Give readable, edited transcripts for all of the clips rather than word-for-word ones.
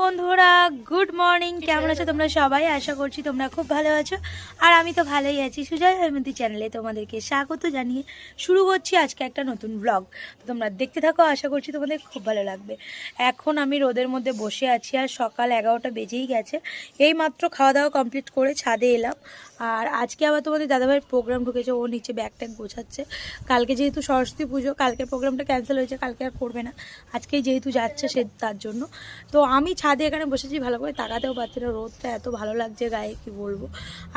বন্ধুরা good morning, কেমন আছো তোমরা সবাই? আশা করছি তোমরা খুব ভালো আছো আর আমি তো ভালোই আছি। সুজয় হেমন্তী চ্যানেলে তোমাদেরকে স্বাগত জানিয়ে শুরু করছি আজকে একটা নতুন ব্লগ। তো তোমরা দেখতে থাকো, আশা করছি তোমাদের খুব ভালো লাগবে। এখন আমি রোদের মধ্যে বসে আছি আর সকাল 11টা বেজেই গেছে। এই মাত্র খাওয়া দাওয়া কমপ্লিট করে ছাদে এলাম। আর আজকে আবার তোমাদের দাদাভাইয়ের প্রোগ্রাম ঢুকেছে, ও নিচে ব্যাগ ট্যাগ গোছাচ্ছে। কালকে যেহেতু সরস্বতী পুজো, কালকের প্রোগ্রামটা ক্যান্সেল হয়েছে, কালকে আর করবে না, আজকেই যেহেতু যাচ্ছে সে তার জন্য। তো আমি ছাদে এখানে বসেছি, ভালো করে তাকাতেও পারছি না, রোদটা এত ভালো লাগছে গায়ে কি বলবো।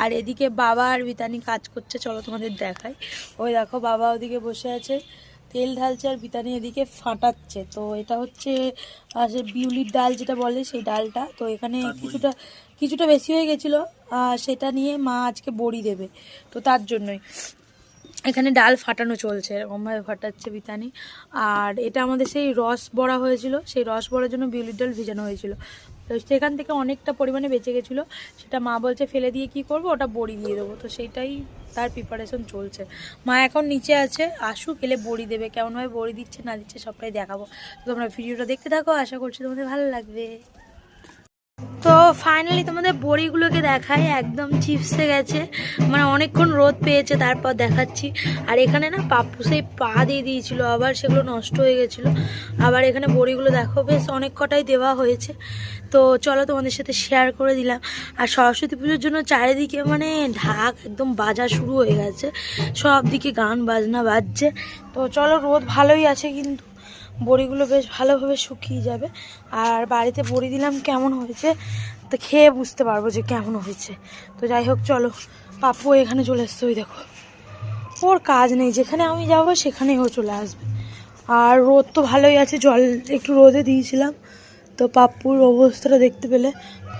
আর এদিকে বাবা আর বিতানি কাজ করছে, চলো তোমাদের দেখাই। ওই দেখো বাবা ওদিকে বসে আছে, তেল ঢালছে, আর বিতানি এদিকে ফাটাচ্ছে। তো এটা হচ্ছে সে বিউলির ডাল যেটা বলে সেই ডালটা। তো এখানে কিছুটা বেশি হয়ে গেছিলো, সেটা নিয়ে মা আজকে বড়ি দেবে, তো তার জন্যই এখানে ডাল ফাটানো চলছে, এরকমভাবে ফাটাচ্ছে বিতানি। আর এটা আমাদের সেই রস বড়া হয়েছিল, সেই রস বড়ার জন্য বিউলির ডাল ভিজানো হয়েছিল, তো সেখান থেকে অনেকটা পরিমাণে বেঁচে গেছিলো। সেটা মা বলছে ফেলে দিয়ে কি করব, ওটা বড়ি দিয়ে দেবো। তো সেইটাই তার প্রিপারেশন চলছে। মা এখন নিচে আছে, আসুক, এলে বড়ি দেবে। কেমনভাবে বড়ি দিচ্ছে না দিচ্ছে সবটাই দেখাবো। তো তোমরা ভিডিওটা দেখতে থাকো, আশা করছি তোমাদের ভালো লাগবে। তো ফাইনালি তোমাদের বড়িগুলোকে দেখাই, একদম চিপসে গেছে, মানে অনেকক্ষণ রোদ পেয়েছে, তারপর দেখাচ্ছি। আর এখানে না পাপ্পু সেই পা দিয়ে দিয়েছিল, আবার সেগুলো নষ্ট হয়ে গেছিলো। আবার এখানে বড়িগুলো দেখো বেশ অনেক কটাই দেওয়া হয়েছে। তো চলো তোমাদের সাথে শেয়ার করে দিলাম। আর সরস্বতী পুজোর জন্য চারিদিকে মানে ঢাক একদম বাজা শুরু হয়ে গেছে, সব দিকে গান বাজনা বাজছে। তো চলো, রোদ ভালোই আছে কিন্তু বড়িগুলো বেশ ভালোভাবে শুকিয়ে যাবে। আর বাড়িতে বড়ি দিলাম, কেমন হয়েছে তো খেয়ে বুঝতে পারবো যে কেমন হয়েছে। তো যাই হোক চলো, পাপ্পু এখানে চলে এসছে, ওই দেখো, ওর কাজ নেই, যেখানে আমি যাবো সেখানেই ও চলে আসবে। আর রোদ তো ভালোই আছে, জল একটু রোদে দিয়েছিলাম, তো পাপ্পুর অবস্থাটা দেখতে পেলে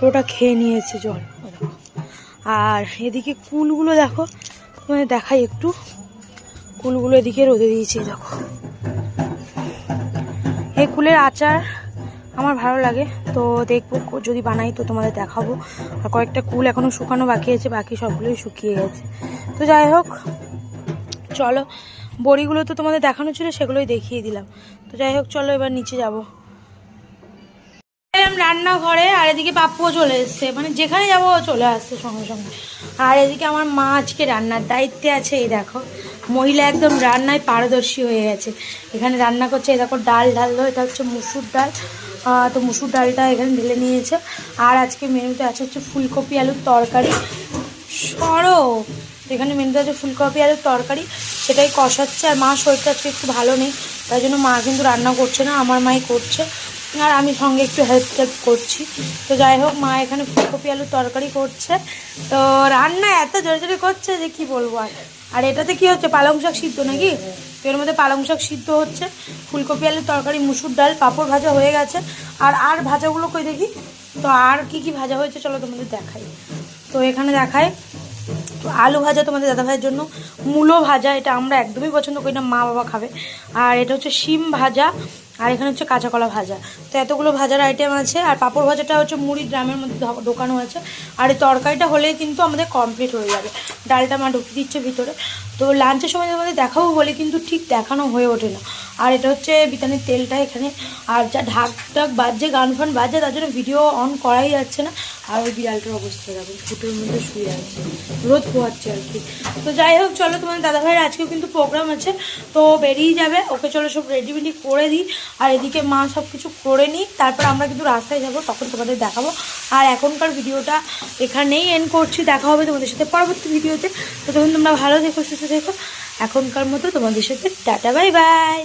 ওটা খেয়ে নিয়েছে জল। আর এদিকে কুলগুলো দেখো, মানে দেখাই একটু, কুলগুলো এদিকে রোদে দিয়েছি দেখো। এই কুলের আচার আমার ভালো লাগে, তো দেখবো যদি বানাই তো তোমাদের দেখাবো। আর কয়েকটা কুল এখনও শুকানো বাকি আছে, বাকি সবগুলোই শুকিয়ে গেছে। তো যাই হোক চলো, বড়িগুলো তো তোমাদের দেখানো ছিল, সেগুলোই দেখিয়ে দিলাম। তো যাই হোক চলো, এবার নিচে যাবো রান্নাঘরে। আর এদিকে পাপ্পুও চলে এসছে, মানে যেখানে যাবো চলে আসছে সঙ্গে সঙ্গে। আর এদিকে আমার মা আজকে রান্নার দায়িত্বে আছে, এই দেখো মহিলা একদম রান্নায় পারদর্শী হয়ে গেছে। এখানে রান্না করছে, এই দেখো ডাল ঢাললো, এটা হচ্ছে মুসুর ডাল। তো মুসুর ডালটা এখানে ঢেলে নিয়েছে। আর আজকে মেনুতে আছে হচ্ছে ফুলকপি আলুর তরকারি। সরো, এখানে মেনুতে আছে ফুলকপি আলুর তরকারি, সেটাই কষাচ্ছে। আর মা শরীরটা আজকে একটু ভালো নেই, তাই জন্য মা কিন্তু রান্না করছে না, আমার মাই করছে, আর আমি সঙ্গে একটু হেল্প করছি। তো যাই হোক, মা এখানে ফুলকপি আলুর তরকারি করছে। তো রান্না এত জোরে জোরে করছে যে কি বলবো। আর এটাতে কি হচ্ছে, পালং শাক সিদ্ধ নাকি, তো এর মধ্যে পালং শাক সিদ্ধ হচ্ছে, ফুলকপি আলুর তরকারি, মুসুর ডাল, পাঁপড় ভাজা হয়ে গেছে। আর ভাজাগুলো কই দেখি, তো আর কি ভাজা হয়েছে চলো তোমাদের দেখাই। তো এখানে দেখায় আলু ভাজা তোমাদের দাদাভাইয়ের জন্য, মূলো ভাজা, এটা আমরা একদমই পছন্দ করি না, মা বাবা খাবে। আর এটা হচ্ছে শিম ভাজা, আর এখানে হচ্ছে কাঁচা কলা ভাজা। তো এতগুলো ভাজার আইটেম আছে। আর পাঁপড় ভাজাটা হচ্ছে মুড়ি ড্রামের মধ্যে ঢোকানো আছে। আর এই তরকারিটা হলে কিন্তু আমাদের কমপ্লিট হয়ে যাবে। ডালটা মা ঢুকিয়ে দিচ্ছে ভিতরে। তো লাঞ্চের সময় তোমাদের দেখাবো বলে কিন্তু ঠিক দেখানো হয়ে ওঠে না। আর এটা হচ্ছে বিতানির তেলটা এখানে, আর যা ঢাক ঢাক বাজছে, গান ফান বাজছে, তার জন্য ভিডিও অন করাই যাচ্ছে না। আর ওই বিড়ালটার অবস্থা দেখো, ফুটের মধ্যে শুয়ে আছে, রোদ পোহাচ্ছে আর কি। তো যাই হোক চলো, তোমাদের দাদাভাইয়ের আজকেও কিন্তু প্রোগ্রাম আছে, তো বেরিয়ে যাবে, ওকে চলো সব রেডিমেডি করে দিই। আর এদিকে মা সব কিছু করে নিই, তারপর আমরা কিন্তু রাস্তায় যাবো, তখন তোমাদের দেখাবো। আর এখনকার ভিডিওটা এখানেই এন্ড করছি, দেখা হবে তোমাদের সাথে পরবর্তী ভিডিওতে। তো তখন তোমরা ভালো থেকো, সুস্থ থেকো। এখনকার মতো তোমাদের সাথে টাটা, বাই বাই।